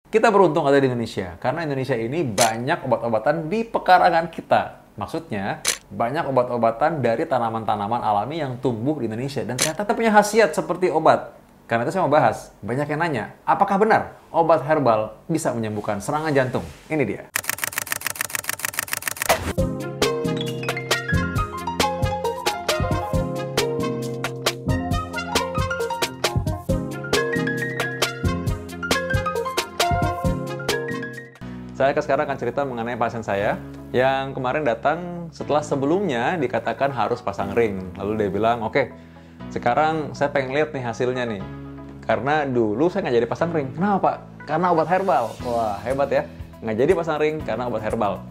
Kita beruntung ada di Indonesia, karena Indonesia ini banyak obat-obatan di pekarangan kita. Maksudnya, banyak obat-obatan dari tanaman-tanaman alami yang tumbuh di Indonesia. Dan ternyata punya khasiat seperti obat. Karena itu saya mau bahas, banyak yang nanya, apakah benar obat herbal bisa menyembuhkan serangan jantung? Ini dia. Saya sekarang akan cerita mengenai pasien saya yang kemarin datang setelah sebelumnya dikatakan harus pasang ring. Lalu dia bilang, oke, sekarang saya pengen lihat nih hasilnya nih. Karena dulu saya nggak jadi pasang ring. Kenapa, Pak? Karena obat herbal. Wah, hebat ya. Nggak jadi pasang ring karena obat herbal.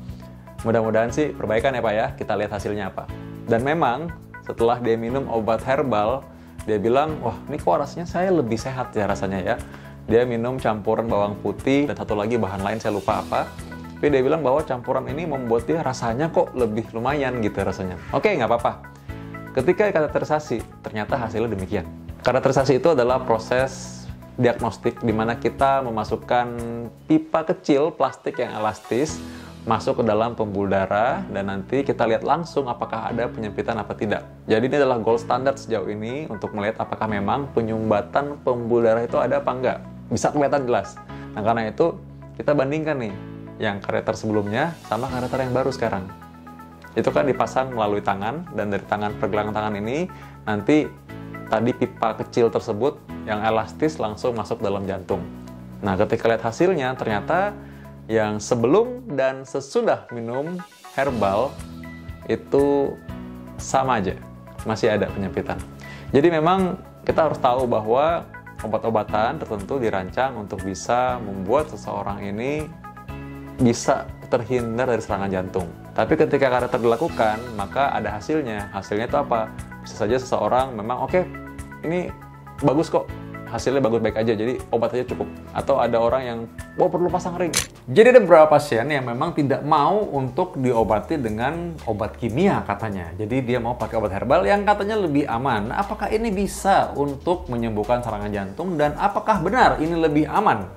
Mudah-mudahan sih perbaikan ya, Pak ya. Kita lihat hasilnya apa. Dan memang setelah dia minum obat herbal, dia bilang, wah ini kok rasanya saya lebih sehat ya rasanya ya. Dia minum campuran bawang putih dan satu lagi bahan lain saya lupa apa. Tapi dia bilang bahwa campuran ini membuat dia rasanya kok lebih lumayan gitu rasanya. Oke, nggak apa-apa. Ketika kateterisasi, ternyata hasilnya demikian. Kateterisasi itu adalah proses diagnostik di mana kita memasukkan pipa kecil plastik yang elastis masuk ke dalam pembuluh darah dan nanti kita lihat langsung apakah ada penyempitan apa tidak. Jadi ini adalah gold standard sejauh ini untuk melihat apakah memang penyumbatan pembuluh darah itu ada apa enggak. Bisa kelihatan jelas. Nah, karena itu kita bandingkan nih yang kateter sebelumnya sama kateter yang baru sekarang. Itu kan dipasang melalui tangan dan dari pergelangan tangan ini nanti tadi pipa kecil tersebut yang elastis langsung masuk dalam jantung. Nah, ketika lihat hasilnya ternyata yang sebelum dan sesudah minum herbal itu sama aja, masih ada penyempitan. Jadi memang kita harus tahu bahwa obat-obatan tertentu dirancang untuk bisa membuat seseorang ini bisa terhindar dari serangan jantung. Tapi ketika kateter dilakukan, maka ada hasilnya. Hasilnya itu apa? Bisa saja seseorang memang oke, ini bagus kok, hasilnya baik aja, jadi obat aja cukup. Atau ada orang yang, perlu pasang ring. Jadi ada beberapa pasien yang memang tidak mau untuk diobati dengan obat kimia katanya. Jadi dia mau pakai obat herbal yang katanya lebih aman. Apakah ini bisa untuk menyembuhkan serangan jantung dan apakah benar ini lebih aman?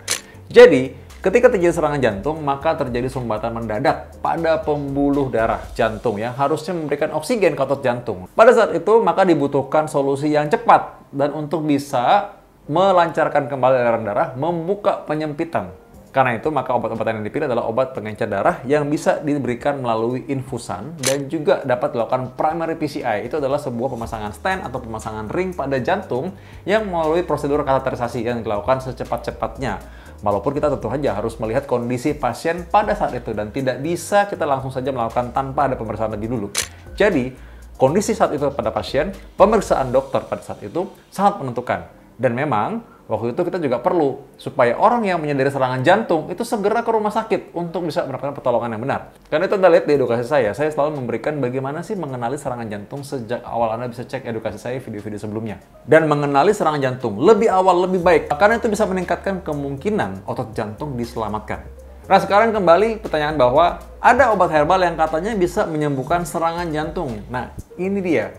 Jadi, ketika terjadi serangan jantung, maka terjadi sumbatan mendadak pada pembuluh darah jantung yang harusnya memberikan oksigen ke otot jantung. Pada saat itu, maka dibutuhkan solusi yang cepat dan untuk bisa melancarkan kembali aliran darah, membuka penyempitan. Karena itu, maka obat-obatan yang dipilih adalah obat pengencer darah yang bisa diberikan melalui infusan dan juga dapat dilakukan primary PCI. Itu adalah sebuah pemasangan stent atau pemasangan ring pada jantung yang melalui prosedur kateterisasi yang dilakukan secepat-cepatnya. Walaupun kita tentu saja harus melihat kondisi pasien pada saat itu dan tidak bisa kita langsung saja melakukan tanpa ada pemeriksaan lebih dulu. Jadi, kondisi saat itu pada pasien, pemeriksaan dokter pada saat itu sangat menentukan. Dan memang, waktu itu kita juga perlu supaya orang yang menyadari serangan jantung itu segera ke rumah sakit untuk bisa mendapatkan pertolongan yang benar. Karena itu Anda lihat di edukasi saya selalu memberikan bagaimana sih mengenali serangan jantung sejak awal. Anda bisa cek edukasi saya video-video sebelumnya. Dan mengenali serangan jantung lebih awal, lebih baik. Karena itu bisa meningkatkan kemungkinan otot jantung diselamatkan. Nah, sekarang kembali pertanyaan bahwa ada obat herbal yang katanya bisa menyembuhkan serangan jantung. Nah, ini dia.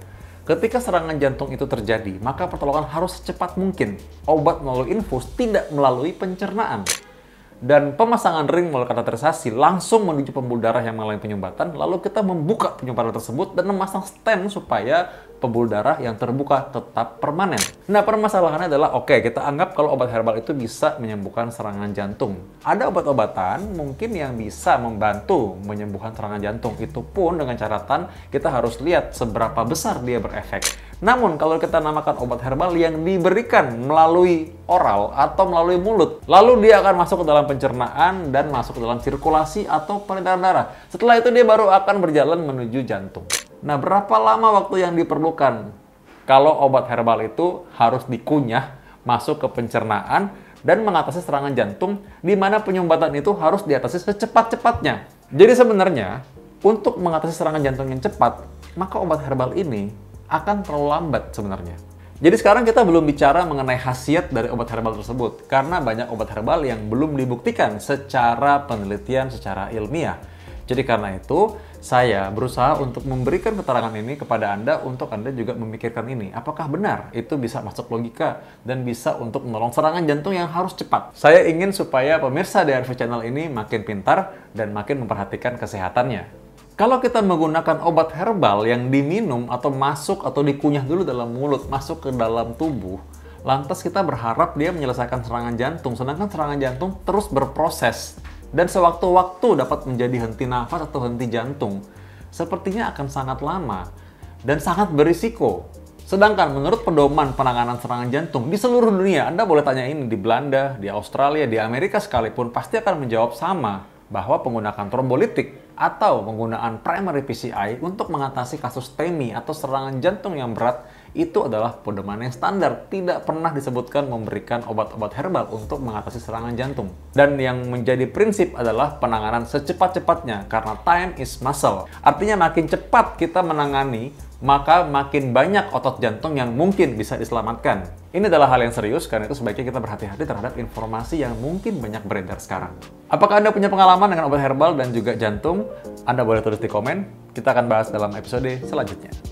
Ketika serangan jantung itu terjadi, maka pertolongan harus secepat mungkin. Obat melalui infus, tidak melalui pencernaan. Dan pemasangan ring melalui kateterisasi langsung menuju pembuluh darah yang mengalami penyumbatan, lalu kita membuka penyumbatan tersebut dan memasang stent supaya pembuluh darah yang terbuka tetap permanen. Nah, permasalahannya adalah, oke, kita anggap kalau obat herbal itu bisa menyembuhkan serangan jantung. Ada obat-obatan mungkin yang bisa membantu menyembuhkan serangan jantung. Itu pun dengan catatan kita harus lihat seberapa besar dia berefek. Namun, kalau kita namakan obat herbal yang diberikan melalui oral atau melalui mulut, lalu dia akan masuk ke dalam pencernaan dan masuk ke dalam sirkulasi atau peredaran darah. Setelah itu dia baru akan berjalan menuju jantung. Nah, berapa lama waktu yang diperlukan kalau obat herbal itu harus dikunyah, masuk ke pencernaan, dan mengatasi serangan jantung, di mana penyumbatan itu harus diatasi secepat-cepatnya. Jadi sebenarnya, untuk mengatasi serangan jantung yang cepat, maka obat herbal ini akan terlalu lambat sebenarnya. Jadi sekarang kita belum bicara mengenai khasiat dari obat herbal tersebut, karena banyak obat herbal yang belum dibuktikan secara penelitian, secara ilmiah. Jadi karena itu, saya berusaha untuk memberikan keterangan ini kepada Anda untuk Anda juga memikirkan ini. Apakah benar itu bisa masuk logika dan bisa untuk menolong serangan jantung yang harus cepat? Saya ingin supaya pemirsa DRV Channel ini makin pintar dan makin memperhatikan kesehatannya. Kalau kita menggunakan obat herbal yang diminum atau masuk atau dikunyah dulu dalam mulut, masuk ke dalam tubuh, lantas kita berharap dia menyelesaikan serangan jantung, sedangkan serangan jantung terus berproses dan sewaktu-waktu dapat menjadi henti nafas atau henti jantung, sepertinya akan sangat lama dan sangat berisiko. Sedangkan menurut pedoman penanganan serangan jantung di seluruh dunia, Anda boleh tanya ini di Belanda, di Australia, di Amerika sekalipun, pasti akan menjawab sama, bahwa penggunaan trombolitik atau penggunaan primary PCI untuk mengatasi kasus TEMI atau serangan jantung yang berat itu adalah pedoman yang standar, tidak pernah disebutkan memberikan obat-obat herbal untuk mengatasi serangan jantung. Dan yang menjadi prinsip adalah penanganan secepat-cepatnya, karena time is muscle. Artinya makin cepat kita menangani, maka makin banyak otot jantung yang mungkin bisa diselamatkan. Ini adalah hal yang serius, karena itu sebaiknya kita berhati-hati terhadap informasi yang mungkin banyak beredar sekarang. Apakah Anda punya pengalaman dengan obat herbal dan juga jantung? Anda boleh tulis di komen, kita akan bahas dalam episode selanjutnya.